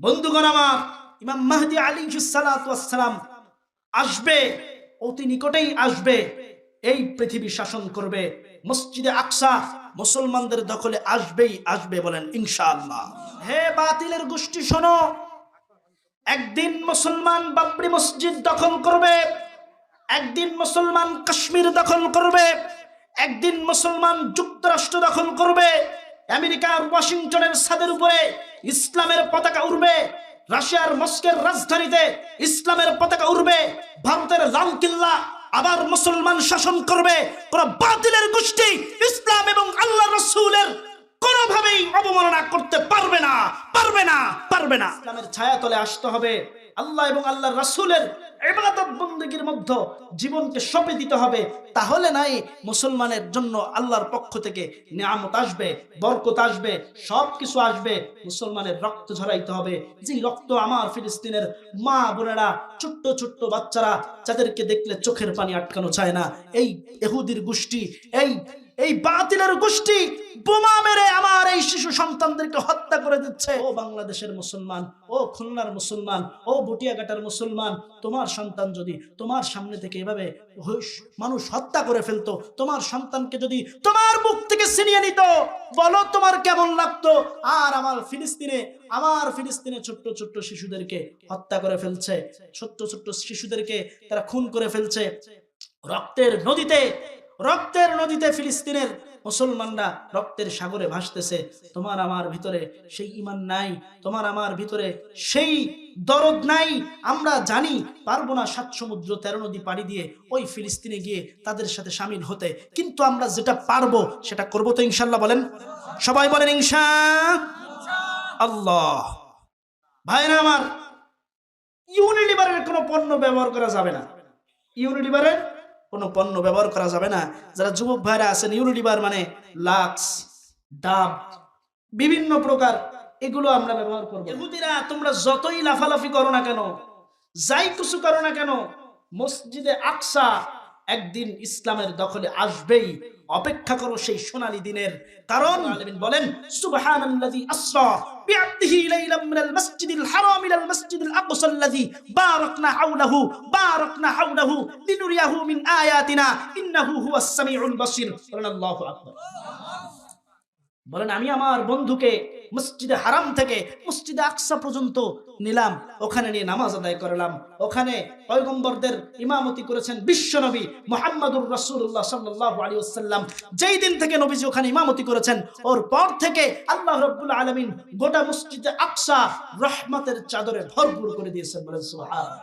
বন্ধুগণ আমার, ইমাম মাহদী আলাইহিস সালাতু ওয়াস সালাম আসবে, অতি নিকটেই আসবে। এই পৃথিবী শাসন করবে। মসজিদে আকসা মুসলমানদের দখলে আসবেই আসবে, বলেন ইনশাআল্লাহ। হে বাতিলের গোষ্ঠী শোনো, একদিন মুসলমান বাবরি মসজিদ দখল করবে, একদিন মুসলমান কাশ্মীর দখল করবে, একদিন মুসলমান যুক্তরাষ্ট্র দখল করবে। আমেরিকার ওয়াশিংটনের ছাদের উপরে ইসলামের পতাকা উড়বে, রাশিয়ার মস্কোর রাজধানীতে ইসলামের পতাকা উড়বে, ভারতের লালকিল্লা আবার মুসলমান শাসন করবে। কোন বাতিলের গোষ্ঠী ইসলাম এবং আল্লাহ রাসূলের কোনোভাবেই অবমাননা করতে পারবে না, পারবে না, পারবে না। ইসলামের ছায়াতলে আসতে হবে। আল্লাহ এবং আল্লাহর রাসূলের ইবাদত বندگির মধ্যে জীবনকে সঁপে দিতে হবে। তাহলে নাই মুসলমানের জন্য আল্লাহর পক্ষ থেকে নিয়ামত আসবে, বরকত আসবে, সবকিছু আসবে। মুসলমানের রক্ত ঝরাইতে হবে, যে রক্ত আমার ফিলিস্তিনের মা বোনেরা, ছোট্ট ছোট্ট বাচ্চারা, যাদেরকে দেখলে চোখের পানি আটকানো চায় না। এই ইহুদির গোষ্ঠী, এই বাতিলের গোষ্ঠী বোমা মেরে আমার এই শিশু সন্তানদেরকে হত্যা করে দিচ্ছে। ও বাংলাদেশের মুসলমান, ও খুলনার মুসলমান, ও বটিয়াঘাটার মুসলমান, তোমার সন্তান যদি তোমার সামনে থেকে এভাবে মানুষ হত্যা করে ফেলতো, তোমার সন্তানকে যদি তোমার বুক থেকে ছিনিয়ে নিত, বলো তোমার কেমন লাগতো? আর আমার ফিলিস্তিনে ছোট্ট ছোট্ট শিশুদেরকে হত্যা করে ফেলছে, ছোট্ট ছোট্ট শিশুদেরকে তারা খুন করে ফেলছে। রক্তের নদীতে ফিলিস্তিনের মুসলমানরা রক্তের সাগরে ভাসতেছে। তোমার আমার ভিতরে সেই ঈমান নাই, তোমার আমার ভিতরে সেই দরদ নাই। আমরা জানি পারবো না 7 সমুদ্র 13 নদী পাড়ি দিয়ে ওই ফিলিস্তিনে গিয়ে তাদের সাথে শামিল হতে, কিন্তু আমরা যেটা পারবো সেটা করবো তো ইনশাআল্লাহ। বলেন সবাই, বলেন ইনশাআল্লাহ। ভাইরা আমার, ইউনিলিভারের কোনো পণ্য ব্যবহার করা যাবে না, ইউনিলিভারের কোনো পণ্য ব্যবহার করা যাবে না। যারা যুবক ভাইরা আছেন, ইউনিলিভার মানে লাক্স, ডাব, বিভিন্ন প্রকার, এগুলো আমরা ব্যবহার করব। ইহুদিরা তোমরা যতই লাফালাফি করো না কেন, যাই কিছু করো না কেন, মসজিদে আকসা একদিন ইসলামের দখলে আসবেই। অপেক্ষা করো সেই সোনালী দিনের। কারণ আলামিন বলেন সুবহানাল্লাযী আসরা বিআবদিহি লাইলাম মিনাল মাসজিদিল হারাম ইলাল মাসজিদিল আকসাল্লাযী বারাকনা হাওলাহু লিনুরিয়াহু মিন আয়াতিনা ইন্নাহু হুয়াস সামিউল বাসীর। বলেন আল্লাহু আকবার। বলেন আমি আমার বন্ধুকে মসজিদে হারাম থেকে মসজিদে আকসা পর্যন্ত নিলাম, ওখানে নিয়ে নামাজ আদায় করলাম। ওখানে পয়গম্বরদের ইমামতি করেছেন বিশ্বনবী মুহাম্মদুর রাসূলুল্লাহ সাল্লাল্লাহু আলাইহি ওয়াসাল্লাম। যেই দিন থেকে নবীজি ওখানে ইমামতি করেছেন, ওর পর থেকে আল্লাহ রাব্বুল আলামিন গোটা মসজিদে আকসা রহমতের চাদরে ভরপুর করে দিয়েছেন। বলেন সুবহানাল্লাহ।